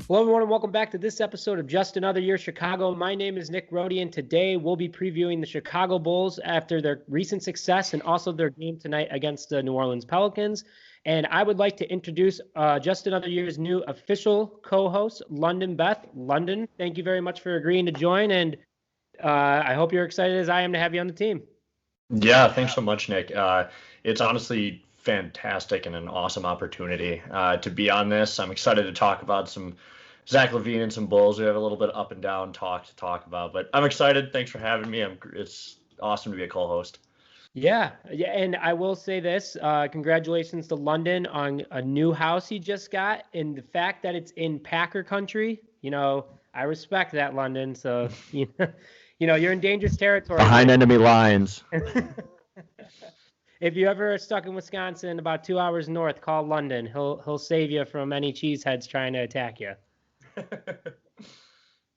Hello, everyone, and welcome back to this episode of Just Another Year Chicago. My name is Nick Roti, and today we'll be previewing the Chicago Bulls after their recent success and also their game tonight against the New Orleans Pelicans. And I would like to introduce Just Another Year's new official co-host, London Beth. London, thank you very much for agreeing to join, and I hope you're excited as I am to have you on the team. Yeah, thanks so much, Nick. It's honestly fantastic and an awesome opportunity to be on this. I'm excited to talk about some Zach LaVine and some Bulls. We have a little bit up and down talk to talk about, but I'm excited. Thanks for having me. It's awesome to be a co-host. Yeah, and I will say this, congratulations to London on a new house he just got, and the fact that it's in Packer country, I respect that, London, so, you're in dangerous territory. Behind enemy lines. If you ever are stuck in Wisconsin about 2 hours north, call London. He'll save you from any cheeseheads trying to attack you.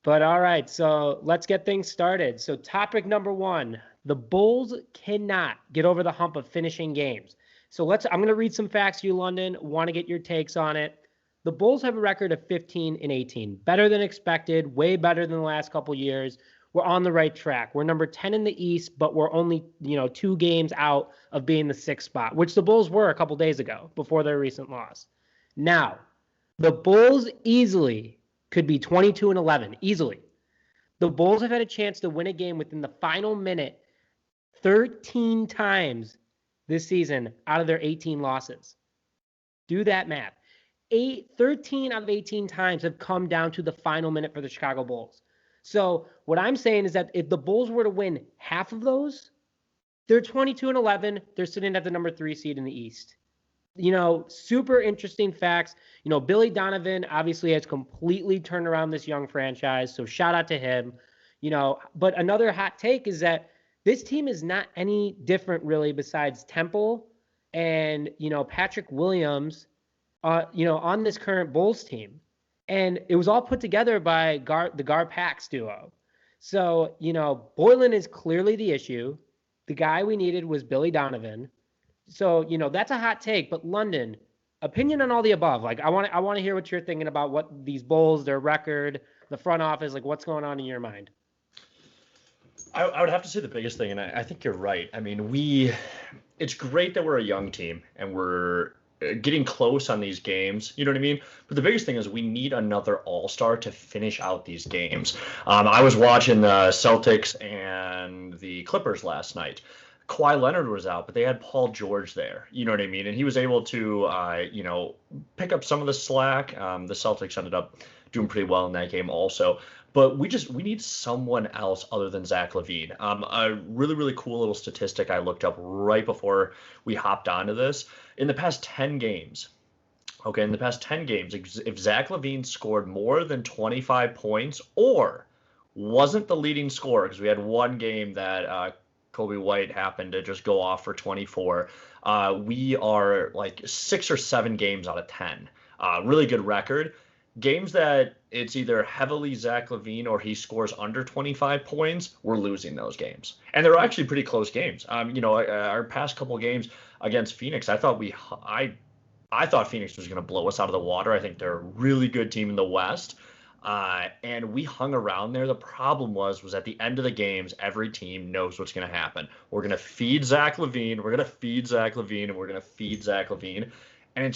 But all right, so let's get things started. So topic number one, the Bulls cannot get over the hump of finishing games. So I'm going to read some facts to you, London. Want to get your takes on it. The Bulls have a record of 15-18, better than expected, way better than the last couple years. We're on the right track. We're number 10 in the East, but we're only, 2 games out of being the 6th spot, which the Bulls were a couple days ago before their recent loss. Now, the Bulls easily could be 22-11, easily. The Bulls have had a chance to win a game within the final minute 13 times this season out of their 18 losses. Do that math. 13 out of 18 times have come down to the final minute for the Chicago Bulls. So what I'm saying is that if the Bulls were to win half of those, they're 22-11. They're sitting at the number 3 seed in the East. Super interesting facts. Billy Donovan obviously has completely turned around this young franchise. So shout out to him. But another hot take is that this team is not any different really besides Temple and, Patrick Williams, on this current Bulls team. And it was all put together by the Gar-Pax duo. So, Boylen is clearly the issue. The guy we needed was Billy Donovan. So, that's a hot take. But London, opinion on all the above. Like, I want to hear what you're thinking about what these Bulls, their record, the front office, like what's going on in your mind. I would have to say the biggest thing, and I think you're right. I mean, it's great that we're a young team and we're getting close on these games, you know what I mean? But the biggest thing is we need another all-star to finish out these games. I was watching the Celtics and the Clippers last night. Kawhi Leonard was out, but they had Paul George there, you know what I mean? And he was able to, pick up some of the slack. The Celtics ended up doing pretty well in that game also. But we need someone else other than Zach LaVine. A really, really cool little statistic I looked up right before we hopped onto this. In the past 10 games, if Zach LaVine scored more than 25 points or wasn't the leading scorer, because we had one game that Kobe White happened to just go off for 24, we are like 6 or 7 games out of 10. Really good record. Games that it's either heavily Zach LaVine or he scores under 25 points, we're losing those games. And they're actually pretty close games. Our past couple games against Phoenix, I thought Phoenix was going to blow us out of the water. I think they're a really good team in the West. And we hung around there. The problem was at the end of the games, every team knows what's going to happen. We're going to feed Zach LaVine. We're going to feed Zach LaVine. And we're going to feed Zach LaVine. And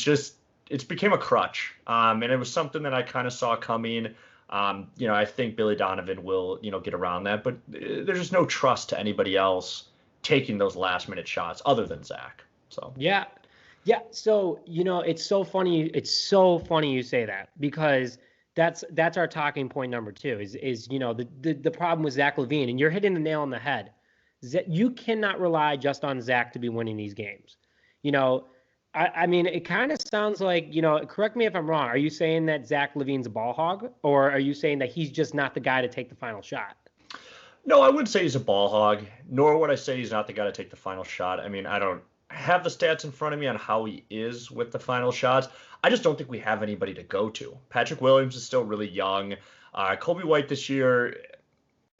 it's became a crutch. And it was something that I kind of saw coming. I think Billy Donovan will, get around that. But there's just no trust to anybody else taking those last-minute shots other than Zach. So yeah. So, it's so funny. It's so funny you say that because that's our talking point number 2 is the problem with Zach LaVine, and you're hitting the nail on the head. You cannot rely just on Zach to be winning these games. I mean, it kind of sounds like, correct me if I'm wrong. Are you saying that Zach LaVine's a ball hog, or are you saying that he's just not the guy to take the final shot? No, I wouldn't say he's a ball hog, nor would I say he's not the guy to take the final shot. I mean, I don't have the stats in front of me on how he is with the final shots. I just don't think we have anybody to go to. Patrick Williams is still really young. Kobe White this year,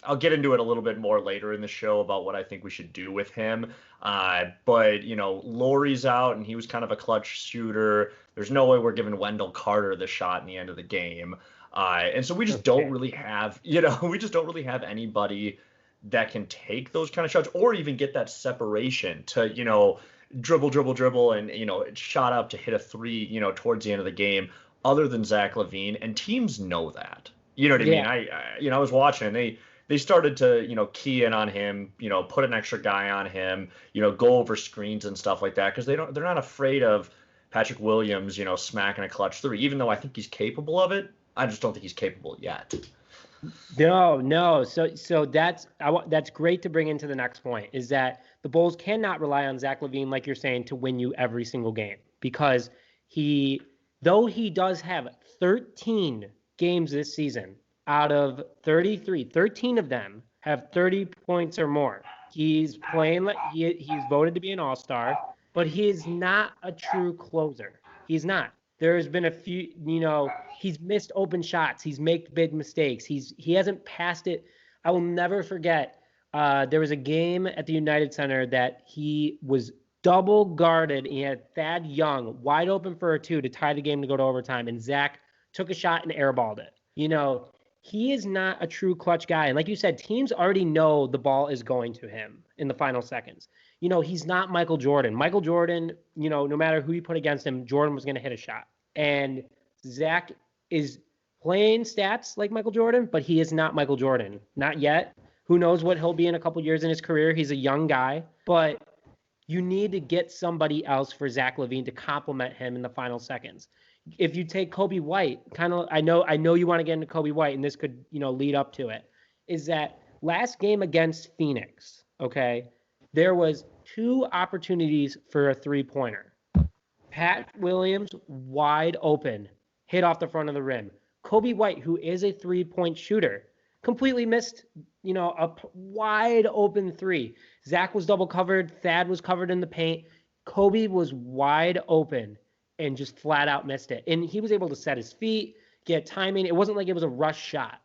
I'll get into it a little bit more later in the show about what I think we should do with him. But, Lowry's out, and he was kind of a clutch shooter. There's no way we're giving Wendell Carter the shot in the end of the game. And so we just don't really have, we just don't really have anybody that can take those kind of shots or even get that separation to, dribble and, shot up to hit a three, towards the end of the game other than Zach LaVine. And teams know that. You know what I mean? I was watching and they started to, key in on him, put an extra guy on him, go over screens and stuff like that because they're not afraid of Patrick Williams, smacking a clutch three, even though I think he's capable of it. I just don't think he's capable yet. No. So that's great to bring into the next point is that the Bulls cannot rely on Zach LaVine, like you're saying, to win you every single game because though he does have 13 games this season out of 33, 13 of them have 30 points or more. He's playing like he's voted to be an all-star, but he is not a true closer. He's not. There's been a few, he's missed open shots. He's made big mistakes. He hasn't passed it. I will never forget. There was a game at the United Center that he was double guarded. He had Thad Young wide open for a two to tie the game to go to overtime, and Zach took a shot and airballed it. He is not a true clutch guy. And like you said, teams already know the ball is going to him in the final seconds. He's not Michael Jordan. Michael Jordan, no matter who you put against him, Jordan was going to hit a shot. And Zach is playing stats like Michael Jordan, but he is not Michael Jordan. Not yet. Who knows what he'll be in a couple years in his career. He's a young guy. But you need to get somebody else for Zach LaVine to complement him in the final seconds. If you take Kobe White, I know you want to get into Kobe White, and this could, lead up to it, is that last game against Phoenix, okay, there was 2 opportunities for a three-pointer. Pat Williams, wide open, hit off the front of the rim. Kobe White, who is a three-point shooter, completely missed, a wide open three. Zach was double covered. Thad was covered in the paint. Kobe was wide open and just flat out missed it. And he was able to set his feet, get timing. It wasn't like it was a rush shot.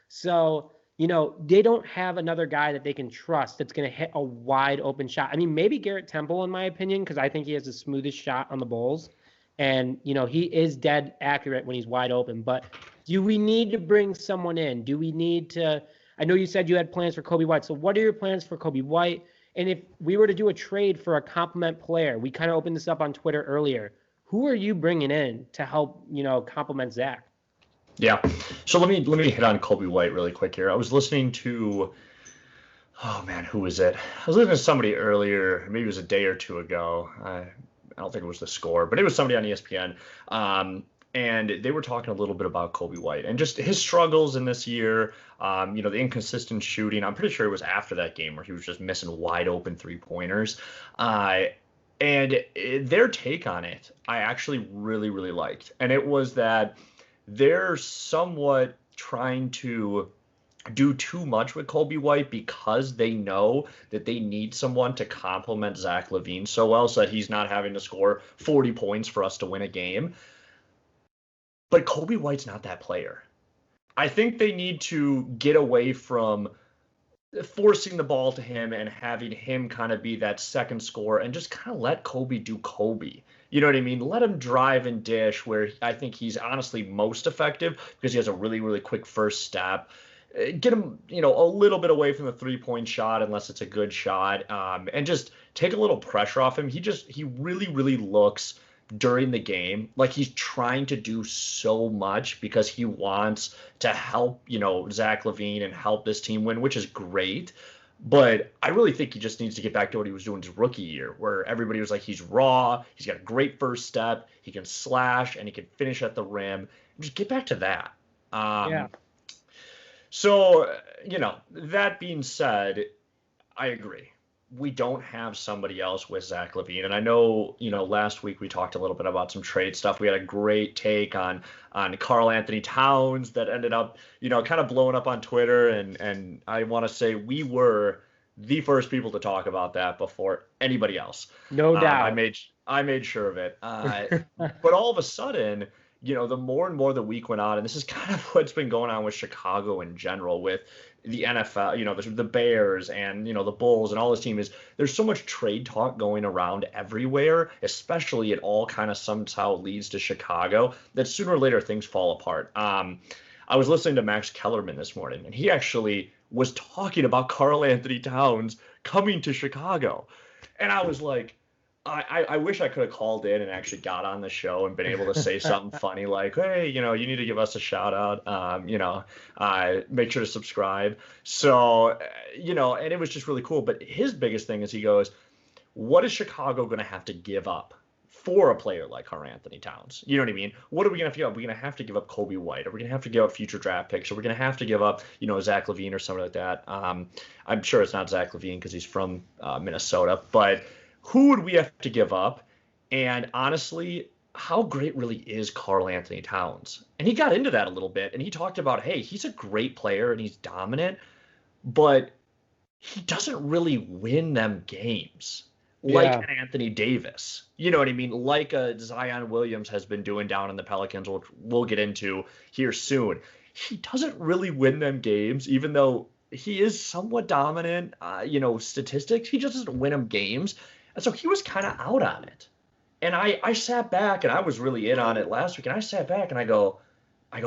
So, they don't have another guy that they can trust that's going to hit a wide open shot. I mean, maybe Garrett Temple, in my opinion, because I think he has the smoothest shot on the Bulls. And, he is dead accurate when he's wide open. But do we need to bring someone in? Do we need to – I know you said you had plans for Kobe White. So what are your plans for Kobe White? And if we were to do a trade for a complement player, we kind of opened this up on Twitter earlier. Who are you bringing in to help, complement Zach? Yeah. So let me hit on Kobe White really quick here. I was listening to, who was it? I was listening to somebody earlier, maybe it was a day or two ago. I don't think it was The Score, but it was somebody on ESPN. And they were talking a little bit about Kobe White and just his struggles in this year, the inconsistent shooting. I'm pretty sure it was after that game where he was just missing wide open three-pointers. And their take on it, I actually really, really liked. And it was that they're somewhat trying to do too much with Kobe White because they know that they need someone to complement Zach LaVine so well so that he's not having to score 40 points for us to win a game. But Kobe White's not that player. I think they need to get away from forcing the ball to him and having him kind of be that second scorer and just kind of let Kobe do Kobe. You know what I mean? Let him drive and dish where I think he's honestly most effective because he has a really, really quick first step. Get him, a little bit away from the three-point shot unless it's a good shot, and just take a little pressure off him. He really, really looks during the game like he's trying to do so much because he wants to help, Zach LaVine and help this team win, which is great. But I really think he just needs to get back to what he was doing his rookie year, where everybody was like, he's raw, he's got a great first step, he can slash, and he can finish at the rim. Just get back to that. Yeah. So, that being said, I agree. We don't have somebody else with Zach LaVine. And I know, last week we talked a little bit about some trade stuff. We had a great take on Karl Anthony Towns that ended up, kind of blowing up on Twitter. And I want to say we were the first people to talk about that before anybody else. No doubt. I made sure of it. But all of a sudden, the more and more the week went on, and this is kind of what's been going on with Chicago in general with the NFL, the Bears and, the Bulls and all this team is there's so much trade talk going around everywhere, especially it all kind of somehow leads to Chicago, that sooner or later things fall apart. I was listening to Max Kellerman this morning, and he actually was talking about Karl Anthony Towns coming to Chicago. And I was like, I wish I could have called in and actually got on the show and been able to say something funny like, hey, you need to give us a shout out. Make sure to subscribe. So, and it was just really cool. But his biggest thing is he goes, what is Chicago going to have to give up for a player like Karl Anthony Towns? You know what I mean? What are we going to have to give up? Are we going to have to give up Kobe White? Are we going to have to give up future draft picks? Are we going to have to give up, Zach LaVine or something like that? I'm sure it's not Zach LaVine because he's from Minnesota, but who would we have to give up? And honestly, how great really is Karl Anthony Towns? And he got into that a little bit, and he talked about, hey, he's a great player and he's dominant, but he doesn't really win them games like an Anthony Davis. You know what I mean? Like a Zion Williams has been doing down in the Pelicans, which we'll get into here soon. He doesn't really win them games, even though he is somewhat dominant, statistics. He just doesn't win them games. And so he was kind of out on it. And I sat back, and I was really in on it last week, and I sat back and I go,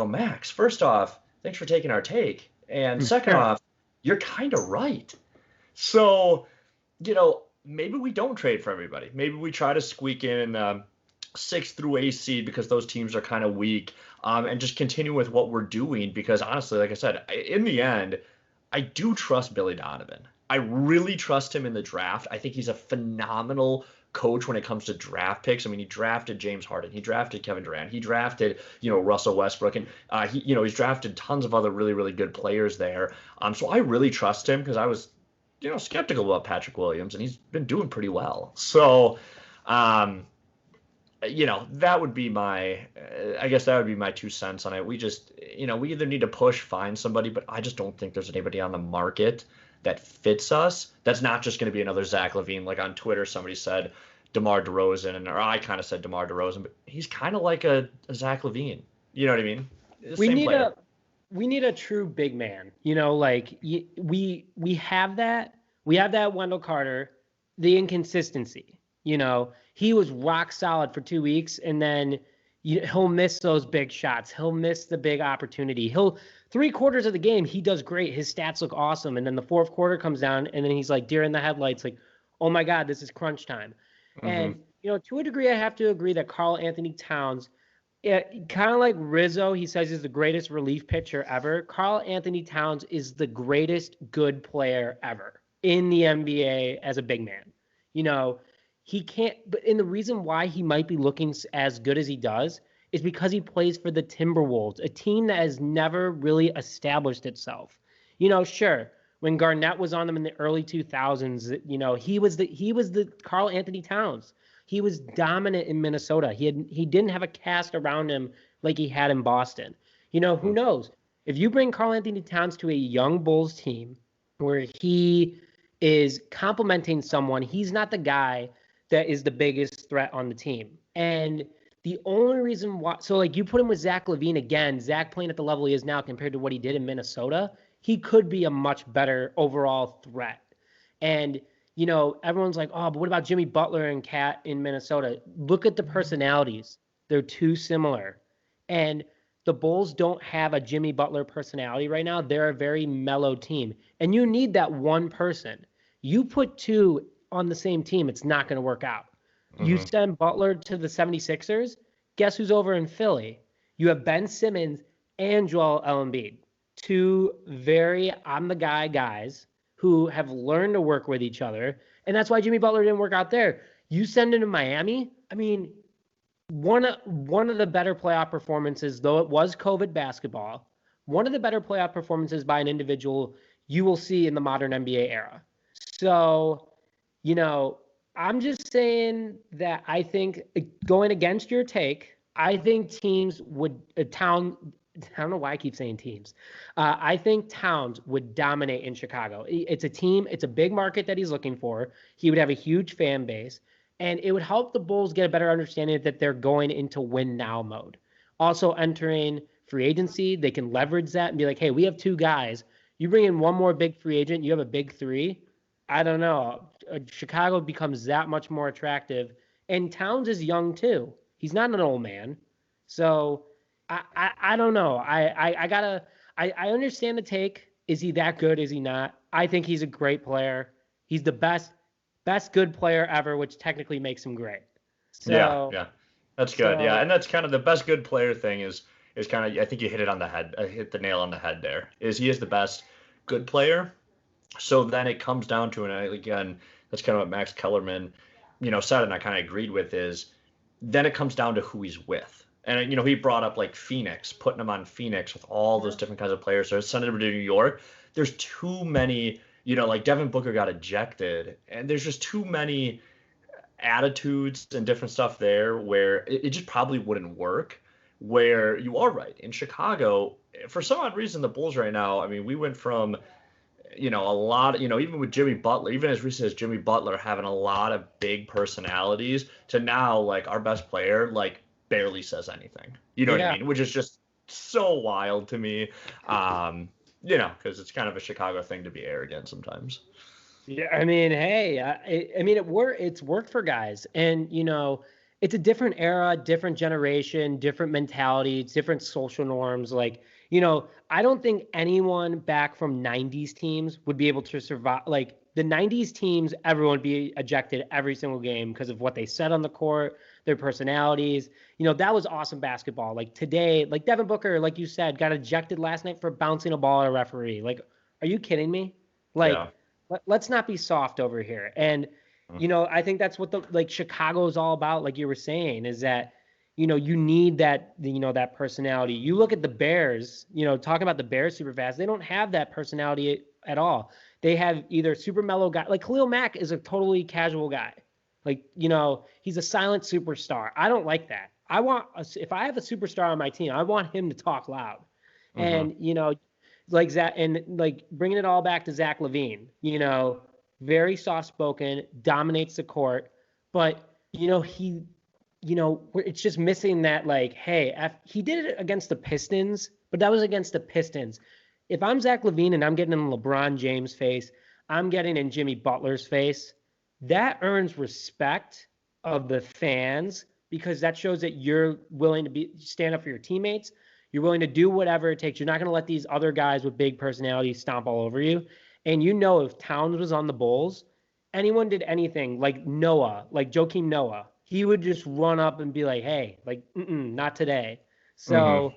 Max, first off, thanks for taking our take. And second off, you're kind of right. So, maybe we don't trade for everybody. Maybe we try to squeak in 6 through 8 seed because those teams are kind of weak, and just continue with what we're doing. Because honestly, like I said, in the end, I do trust Billy Donovan. I really trust him in the draft. I think he's a phenomenal coach when it comes to draft picks. I mean, he drafted James Harden. He drafted Kevin Durant. He drafted, Russell Westbrook. And, he's drafted tons of other really, really good players there. So I really trust him because I was, skeptical about Patrick Williams, and he's been doing pretty well. So, that would be my 2 cents on it. We just, we either need to find somebody, but I just don't think there's anybody on the market that fits us. That's not just going to be another Zach LaVine. Like on Twitter, somebody said DeMar DeRozan, or I kind of said DeMar DeRozan, but he's kind of like a Zach LaVine. You know what I mean? We need a true big man. We have that. We have that Wendell Carter, the inconsistency. He was rock solid for 2 weeks, and then he'll miss those big shots. He'll miss the big opportunity. 3/4 of the game, he does great. His stats look awesome. And then the fourth quarter comes down, and then he's like deer in the headlights, like, oh my God, this is crunch time. Mm-hmm. And, to a degree, I have to agree that Karl Anthony Towns, kind of like Rizzo, he says he's the greatest relief pitcher ever. Karl Anthony Towns is the greatest good player ever in the NBA as a big man. He can't, and the reason why he might be looking as good as he does is because he plays for the Timberwolves, a team that has never really established itself. Sure, when Garnett was on them in the early 2000s, he was the Karl Anthony Towns. He was dominant in Minnesota. He didn't have a cast around him like he had in Boston. Who knows? If you bring Karl Anthony Towns to a young Bulls team where he is complimenting someone, he's not the guy that is the biggest threat on the team. And the only reason why, so like you put him with Zach LaVine again, Zach playing at the level he is now compared to what he did in Minnesota, he could be a much better overall threat. And, everyone's like, oh, but what about Jimmy Butler and Cat in Minnesota? Look at the personalities. They're too similar. And the Bulls don't have a Jimmy Butler personality right now. They're a very mellow team. And you need that one person. You put two on the same team, it's not going to work out. Mm-hmm. You send Butler to the 76ers, guess who's over in Philly? You have Ben Simmons and Joel Embiid, two very I'm the guy guys who have learned to work with each other, and that's why Jimmy Butler didn't work out there. You send him to Miami, I mean, one of the better playoff performances, though it was COVID basketball, one of the better playoff performances by an individual you will see in the modern NBA era. So, I'm just saying that I think, going against your take, I think teams would I don't know why I keep saying teams. I think Towns would dominate in Chicago. It's a team. It's a big market that he's looking for. He would have a huge fan base, and it would help the Bulls get a better understanding that they're going into win now mode. Also entering free agency, they can leverage that and be like, hey, we have two guys. You bring in one more big free agent, you have a big three. I don't know. Chicago becomes that much more attractive. And Towns is young too. He's not an old man. So, I don't know. I understand the take. Is he that good? Is he not? I think he's a great player. He's the best good player ever, which technically makes him great. Yeah, So yeah. That's good. Yeah, so and that's kind of the best good player thing is kind of I think you hit it on the head. Hit the nail on the head there. Is he is the best good player. So then it comes down to, and again, that's kind of what Max Kellerman, said, and I kind of agreed with is then it comes down to who he's with. And he brought up like Phoenix, putting him on Phoenix with all those different kinds of players. So sending him to New York. There's too many, like Devin Booker got ejected, and there's just too many attitudes and different stuff there where it just probably wouldn't work. Where you are right in Chicago, for some odd reason, the Bulls right now. I mean, we went from a lot, even with Jimmy Butler, even as recent as Jimmy Butler having a lot of big personalities to now, like, our best player, like, barely says anything. You know what I yeah. mean? Which is just so wild to me. Because it's kind of a Chicago thing to be arrogant sometimes. Yeah, I mean, hey, I mean, it's worked for guys, and it's a different era, different generation, different mentality, different social norms. Like, I don't think anyone back from '90s teams would be able to survive. Like the '90s teams, everyone would be ejected every single game because of what they said on the court, their personalities. That was awesome basketball. Like today, like Devin Booker, like you said, got ejected last night for bouncing a ball at a referee. Like, are you kidding me? Like Yeah. let's not be soft over here. And I think that's what the like Chicago is all about. Like you were saying, is that you need that that personality. You look at the Bears. Talking about the Bears super fast, they don't have that personality at all. They have either super mellow guy like Khalil Mack is a totally casual guy. Like he's a silent superstar. I don't like that. If I have a superstar on my team, I want him to talk loud. Mm-hmm. And like Zach, and like bringing it all back to Zach LaVine, very soft spoken, dominates the court, but it's just missing that like, hey, he did it against the Pistons, but that was against the Pistons. If I'm Zach LaVine and I'm getting in LeBron James' face, I'm getting in Jimmy Butler's face, that earns respect of the fans because that shows that you're willing to stand up for your teammates. You're willing to do whatever it takes. You're not going to let these other guys with big personalities stomp all over you. And if Towns was on the Bulls, anyone did anything like Noah, like Joakim Noah, he would just run up and be like, "Hey, like, not today." Mm-hmm. So,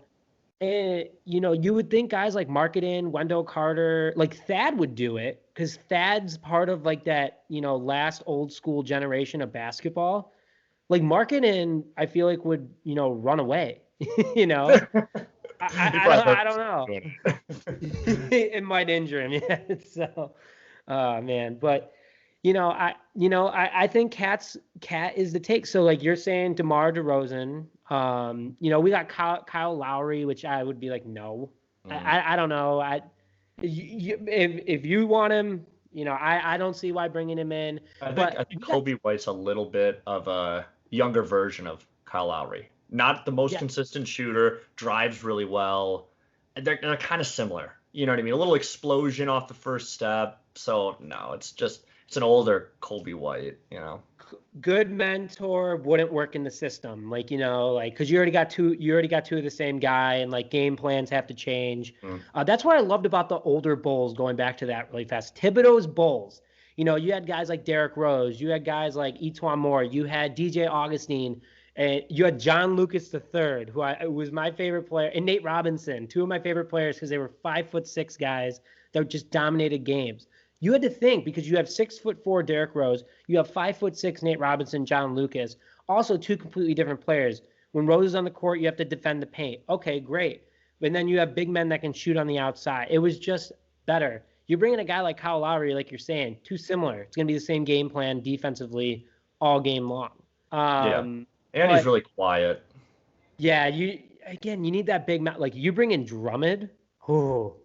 you would think guys like Marketing, Wendell Carter, like Thad would do it because Thad's part of like that, last old school generation of basketball. Like Marketing, I feel like would, run away. you know, He I probably don't know. doing It might injure him. Yeah. So, man, but I think Cat is the take. So like you're saying, DeMar DeRozan. We got Kyle Lowry, which I would be like, no. it. I don't know. If you want him, I don't see why bringing him in. I But think you got Kobe White's a little bit of a younger version of Kyle Lowry. Not the most yeah. consistent shooter, drives really well. They're kind of similar. You know what I mean? A little explosion off the first step. So no, it's an older Kobe White. Good mentor wouldn't work in the system, like because you already got two of the same guy, and like game plans have to change. Mm. That's what I loved about the older Bulls. Going back to that really fast, Thibodeau's Bulls. You had guys like Derrick Rose, you had guys like Etwan Moore, you had DJ Augustine, and you had John Lucas III, who was my favorite player, and Nate Robinson, two of my favorite players because they were 5'6" guys that just dominated games. You had to think because you have 6'4" Derrick Rose, you have 5'6" Nate Robinson, John Lucas, also two completely different players. When Rose is on the court, you have to defend the paint. Okay, great. But then you have big men that can shoot on the outside. It was just better. You bring in a guy like Kyle Lowry, like you're saying, too similar. It's going to be the same game plan defensively all game long. Yeah. And he's But really quiet. yeah, you need that big man. Like you bring in Drummond. Oh,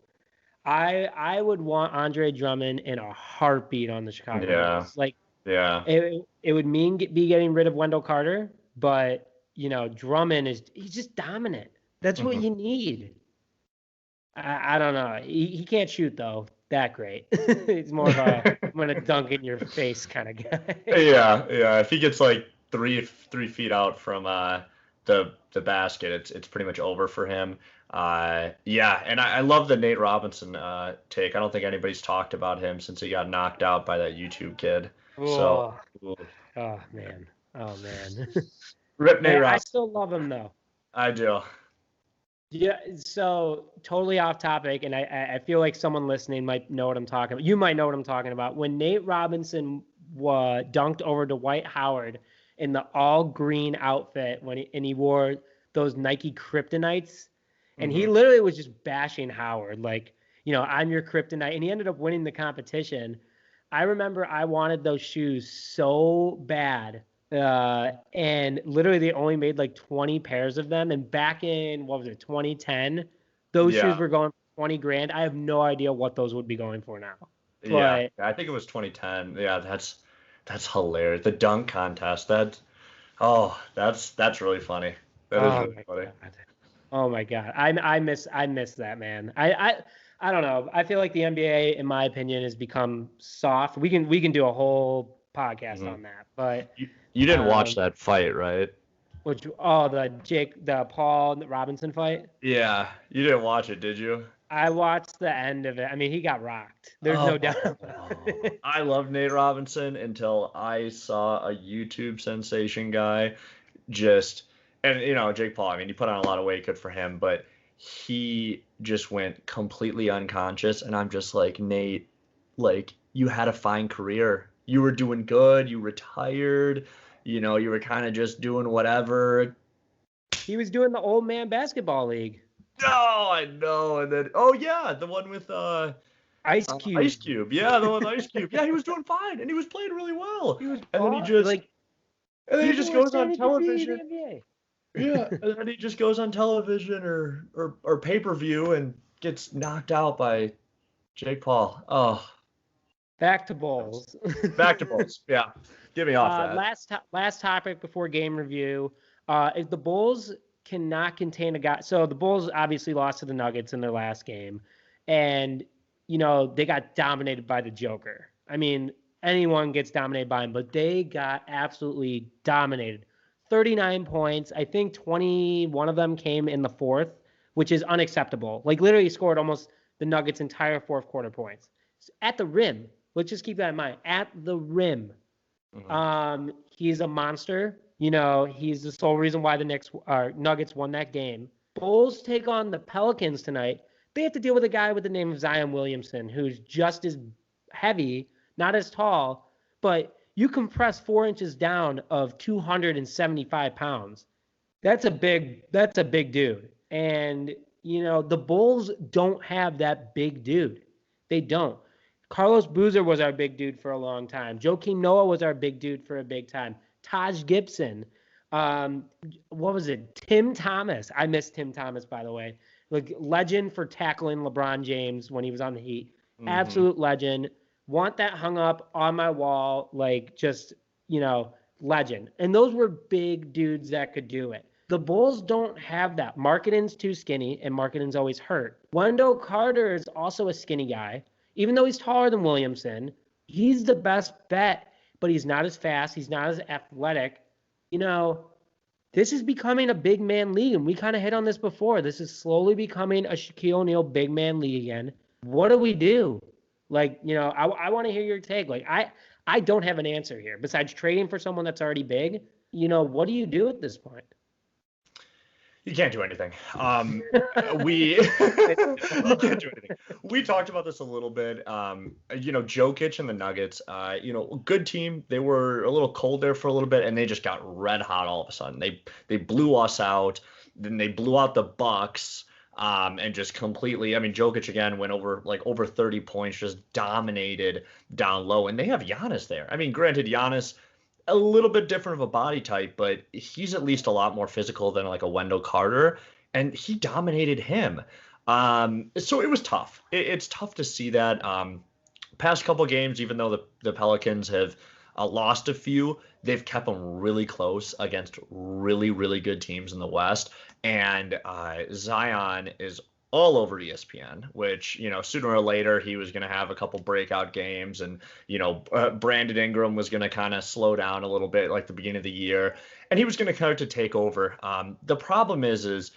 I would want Andre Drummond in a heartbeat on the Chicago Yeah. Bulls. Like Yeah. it would mean be getting rid of Wendell Carter, but Drummond he's just dominant. That's what Hmm. you need. I don't know. He can't shoot though that great. He's more of a I'm gonna dunk in your face kind of guy. Yeah. Yeah. If he gets like three feet out from the basket, it's pretty much over for him. Yeah, and I love the Nate Robinson take. I don't think anybody's talked about him since he got knocked out by that YouTube kid. So, Oh, oh man. Oh man. rip Nate Hey, I Robinson. still love him though. I do. Yeah, so totally off topic, and I feel like someone listening might know what I'm talking about. You might know what I'm talking about. When Nate Robinson dunked over Dwight Howard in the all green outfit and he wore those Nike Kryptonites, and he literally was just bashing Howard like, I'm your kryptonite, and he ended up winning the competition. I remember I wanted those shoes so bad. And literally they only made like 20 pairs of them. And back in, 2010, those shoes were going for 20 grand. I have no idea what those would be going for now. Yeah, I think it was 2010. Yeah, that's hilarious. The dunk contest. That's really funny. That is really funny. God. Oh my God. I miss that, man. I don't know. I feel like the NBA, in my opinion, has become soft. We can do a whole podcast on that, but you didn't watch that fight, right? The Paul Robinson fight? Yeah, you didn't watch it, did you? I watched the end of it. I mean, he got rocked. There's no doubt about it. I love Nate Robinson until I saw a YouTube sensation guy and Jake Paul, I mean, he put on a lot of weight, good for him, but he just went completely unconscious, and I'm just like, Nate, like, you had a fine career. You were doing good. You retired. You were kind of just doing whatever. He was doing the old man basketball league. Oh, I know. And then, the one with Ice Cube. Ice Cube. Yeah, the one with Ice Cube. Yeah, he was doing fine, and he was playing really well. He was and then he just goes on television. Yeah, and then he just goes on television or pay-per-view and gets knocked out by Jake Paul. Oh. Back to Bulls. Back to Bulls. Yeah. Get me off that. Last topic before game review. If the Bulls cannot contain a guy. So the Bulls obviously lost to the Nuggets in their last game. And, they got dominated by the Joker. I mean, anyone gets dominated by him, but they got absolutely dominated. 39 points. I think 21 of them came in the fourth, which is unacceptable. Like, literally scored almost the Nuggets' entire fourth quarter points. At the rim. Let's just keep that in mind. At the rim. He's a monster. He's the sole reason why the Nuggets won that game. Bulls take on the Pelicans tonight. They have to deal with a guy with the name of Zion Williamson, who's just as heavy, not as tall, but you compress 4 inches down of 275 pounds. That's a big dude. And, the Bulls don't have that big dude. They don't. Carlos Boozer was our big dude for a long time. Joakim Noah was our big dude for a big time. Taj Gibson. What was it? Tim Thomas. I miss Tim Thomas, by the way. Like, legend for tackling LeBron James when he was on the Heat. Absolute legend. Want that hung up on my wall, like, just, legend. And those were big dudes that could do it. The Bulls don't have that. Markkanen's too skinny, and Markkanen's always hurt. Wendell Carter is also a skinny guy. Even though he's taller than Williamson, he's the best bet, but he's not as fast. He's not as athletic. This is becoming a big man league, and we kind of hit on this before. This is slowly becoming a Shaquille O'Neal big man league again. What do we do? Like, I want to hear your take. Like, I don't have an answer here. Besides trading for someone that's already big, what do you do at this point? You can't do anything. You can't do anything. We talked about this a little bit. Jokic and the Nuggets, good team. They were a little cold there for a little bit, and they just got red hot all of a sudden. They blew us out. Then they blew out the Bucks, and just completely. I mean, Jokic again went over 30 points, just dominated down low, and they have Giannis there. I mean, granted, Giannis, a little bit different of a body type, but he's at least a lot more physical than like a Wendell Carter, and he dominated him. So it was tough. It's tough to see that. Past couple games, even though the Pelicans have lost a few, they've kept them really close against really, really good teams in the West. And Zion is all over ESPN, which, sooner or later he was going to have a couple breakout games, and, Brandon Ingram was going to kind of slow down a little bit like the beginning of the year, and he was going to kind of take over. The problem is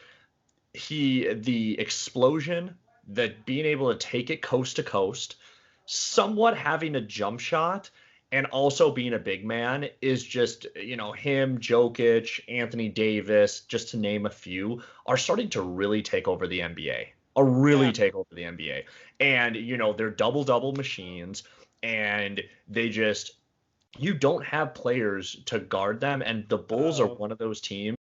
the explosion, that being able to take it coast to coast, somewhat having a jump shot, and also being a big man is just, him, Jokic, Anthony Davis, just to name a few, are starting to really take over the NBA. Take over the NBA. And, they're double-double machines, and you don't have players to guard them, and the Bulls are one of those teams.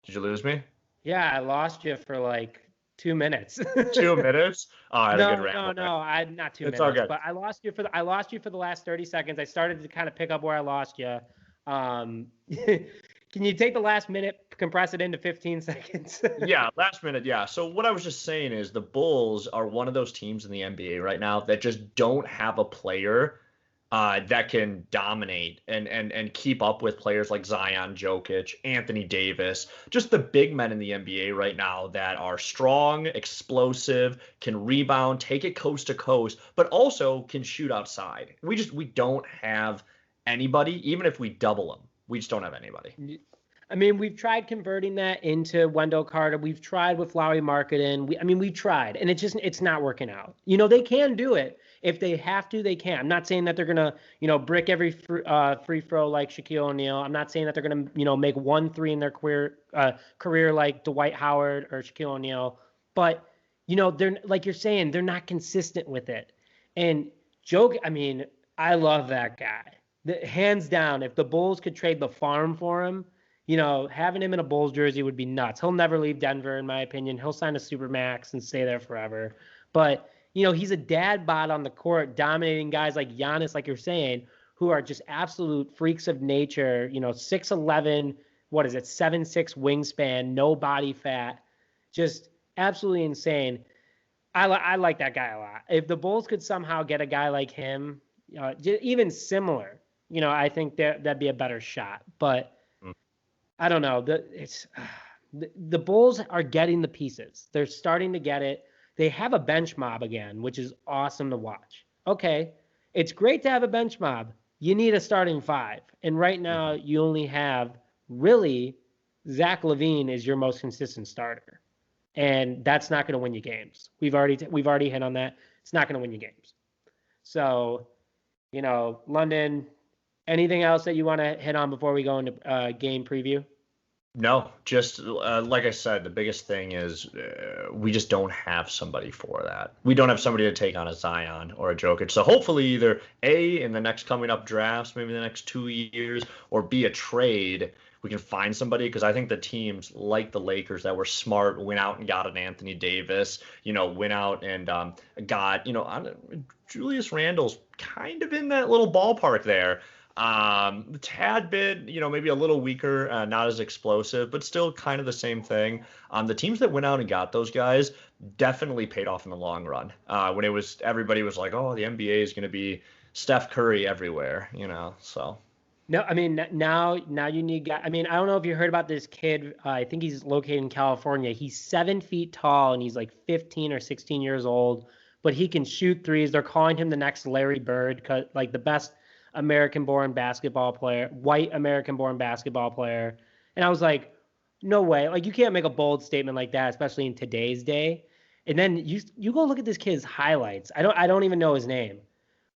Did you lose me? Yeah, I lost you for like 2 minutes. 2 minutes? Oh, I had a good rant. No, not 2 minutes. All good. But I lost you for the last 30 seconds. I started to kind of pick up where I lost you. Can you take the last minute, compress it into 15 seconds? Yeah, last minute. Yeah. So what I was just saying is the Bulls are one of those teams in the NBA right now that just don't have a player that can dominate and keep up with players like Zion, Jokic, Anthony Davis, just the big men in the NBA right now that are strong, explosive, can rebound, take it coast to coast, but also can shoot outside. We don't have anybody, even if we double them. We just don't have anybody. I mean, we've tried converting that into Wendell Carter. We've tried with Lowry Markkanen. We've tried, and it's not working out. They can do it. If they have to, they can. I'm not saying that they're going to, brick every free throw like Shaquille O'Neal. I'm not saying that they're going to, make 1 3 in their career like Dwight Howard or Shaquille O'Neal. But, they're, like you're saying, they're not consistent with it. And I love that guy. Hands down, if the Bulls could trade the farm for him, having him in a Bulls jersey would be nuts. He'll never leave Denver, in my opinion. He'll sign a Supermax and stay there forever. But, he's a dad bod on the court, dominating guys like Giannis, like you're saying, who are just absolute freaks of nature. 6'11", 7'6" wingspan, no body fat, just absolutely insane. I like that guy a lot. If the Bulls could somehow get a guy like him, even similar, I think that'd be a better shot. But I don't know. The Bulls are getting the pieces. They're starting to get it. They have a bench mob again, which is awesome to watch. Okay, it's great to have a bench mob. You need a starting 5. And right now you only have, really, Zach LaVine is your most consistent starter. And that's not going to win you games. We've already hit on that. It's not going to win you games. So, London, anything else that you want to hit on before we go into game preview? No, just like I said, the biggest thing is we just don't have somebody for that. We don't have somebody to take on a Zion or a Jokic. So hopefully either A, in the next coming up drafts, maybe the next 2 years, or B, a trade, we can find somebody, because I think the teams like the Lakers that were smart went out and got an Anthony Davis, went out and got, Julius Randle's kind of in that little ballpark there. The tad bit, maybe a little weaker, not as explosive, but still kind of the same thing. The teams that went out and got those guys definitely paid off in the long run. When everybody was like, oh, the NBA is going to be Steph Curry everywhere, so. No, now you need guys. I don't know if you heard about this kid. I think he's located in California. He's 7 feet tall and he's like 15 or 16 years old, but he can shoot threes. They're calling him the next Larry Bird, like the best American-born basketball player, white American-born basketball player. And I was like, no way. Like, you can't make a bold statement like that, especially in today's day. And then you go look at this kid's highlights. I don't even know his name.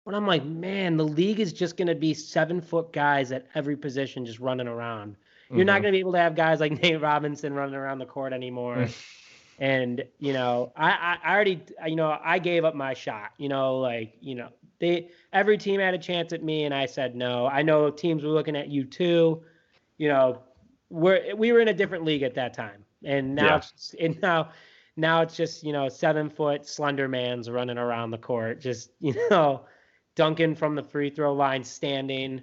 But I'm like, man, the league is just going to be 7-foot guys at every position just running around. You're not going to be able to have guys like Nate Robinson running around the court anymore. And, I already, I gave up my shot, every team had a chance at me and I said no. I know teams were looking at you too. We were in a different league at that time. And now now it's just, 7-foot slender mans running around the court, just, dunking from the free throw line, standing.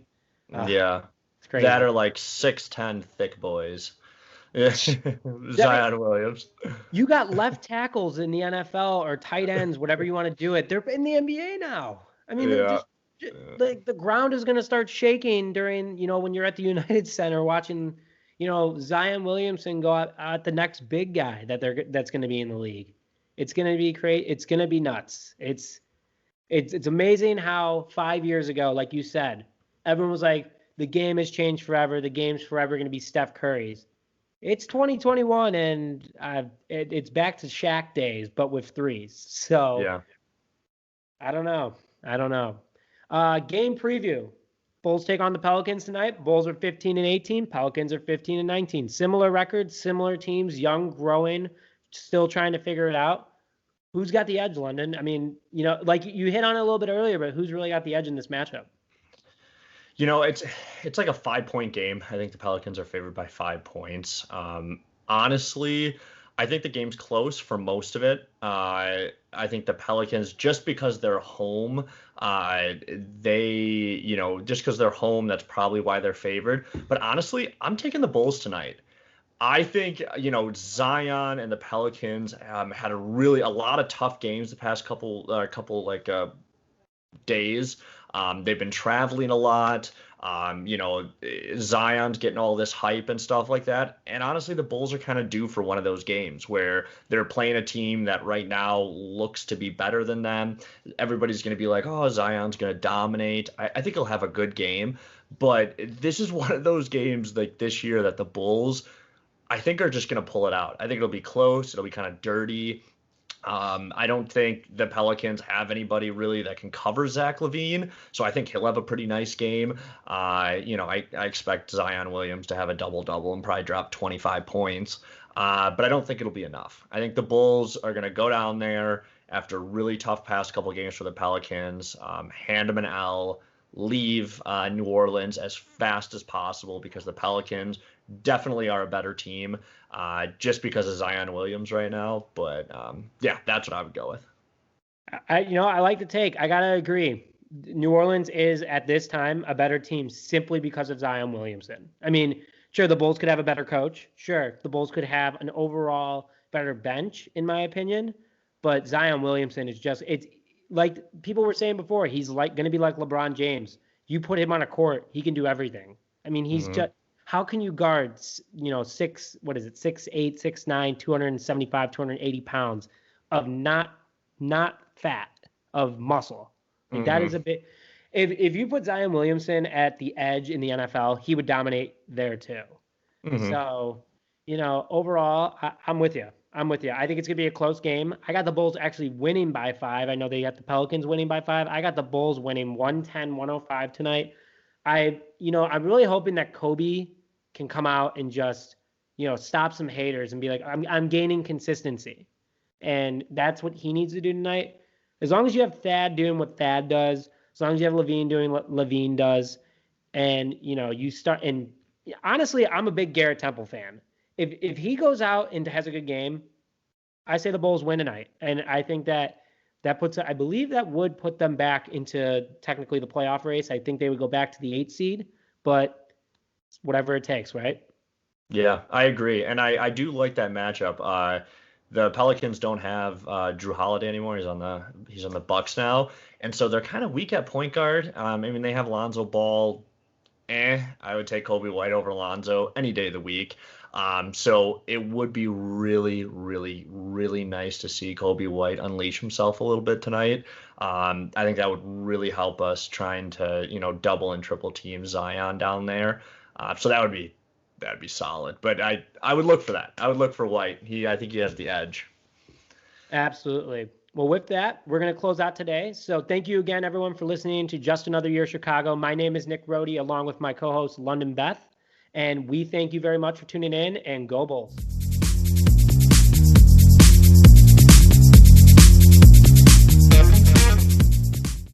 Yeah. It's crazy. That are like 6'10" thick boys. Zion Williams. You got left tackles in the NFL or tight ends, whatever you want to do it. They're in the NBA now. The ground is going to start shaking during, when you're at the United Center watching, Zion Williamson go out at the next big guy that's going to be in the league. It's going to be crazy. It's going to be nuts. It's amazing how 5 years ago, like you said, everyone was like, the game has changed forever. The game's forever going to be Steph Curry's. It's 2021, and it's back to Shaq days, but with threes. So Yeah. I don't know. Game preview. Bulls take on the Pelicans tonight. Bulls are 15-18. Pelicans are 15-19. Similar records, similar teams, young, growing, still trying to figure it out. Who's got the edge, London? I mean, like you hit on it a little bit earlier, but who's really got the edge in this matchup? It's like a 5-point game. I think the Pelicans are favored by 5 points. Honestly, I think the game's close for most of it. I think the Pelicans, just because they're home, just because they're home, that's probably why they're favored. But honestly, I'm taking the Bulls tonight. I think, Zion and the Pelicans had a lot of tough games the past couple days. They've been traveling a lot. Zion's getting all this hype and stuff like that. And honestly, the Bulls are kind of due for one of those games where they're playing a team that right now looks to be better than them. Everybody's going to be like, oh, Zion's going to dominate. I think he'll have a good game. But this is one of those games like this year that the Bulls, I think, are just going to pull it out. I think it'll be close. It'll be kind of dirty. I don't think the Pelicans have anybody really that can cover Zach LaVine, so I think he'll have a pretty nice game. I expect Zion Williams to have a double-double and probably drop 25 points, but I don't think it'll be enough. I think the Bulls are going to go down there after a really tough past couple games for the Pelicans, hand them an L, leave New Orleans as fast as possible because the Pelicans definitely are a better team just because of Zion Williams right now. But yeah, that's what I would go with. I like the take. I got to agree. New Orleans is at this time a better team simply because of Zion Williamson. I mean, sure, the Bulls could have a better coach. Sure, the Bulls could have an overall better bench, in my opinion. But Zion Williamson is it's like people were saying before, he's like going to be like LeBron James. You put him on a court, he can do everything. I mean, he's just, how can you guard, 6'8", 6'9", 275, 280 pounds of not fat, of muscle? Like that is a bit, if you put Zion Williamson at the edge in the NFL, he would dominate there too. So, overall, I'm with you. I think it's going to be a close game. I got the Bulls actually winning by 5. I know they got the Pelicans winning by 5. I got the Bulls winning 110-105 tonight. I'm really hoping that Kobe can come out and just, stop some haters and be like, I'm gaining consistency. And that's what he needs to do tonight. As long as you have Thad doing what Thad does, as long as you have LaVine doing what LaVine does, and, you start, and honestly, I'm a big Garrett Temple fan. If he goes out and has a good game, I say the Bulls win tonight. And I think that I believe that would put them back into technically the playoff race. I think they would go back to the 8th seed, but whatever it takes, right? Yeah, I agree. And I do like that matchup. The Pelicans don't have Drew Holiday anymore. He's on the Bucks now. And so they're kind of weak at point guard. I mean, they have Lonzo Ball. I would take Kobe White over Lonzo any day of the week. So it would be really, really, really nice to see Kobe White unleash himself a little bit tonight. I think that would really help us trying to, double and triple team Zion down there. So that'd be solid. But I would look for that. I would look for White. I think he has the edge. Absolutely. Well, with that, we're going to close out today. So thank you again, everyone, for listening to Just Another Year Chicago. My name is Nick Roti, along with my co-host, London Beth. And we thank you very much for tuning in, and go Bulls.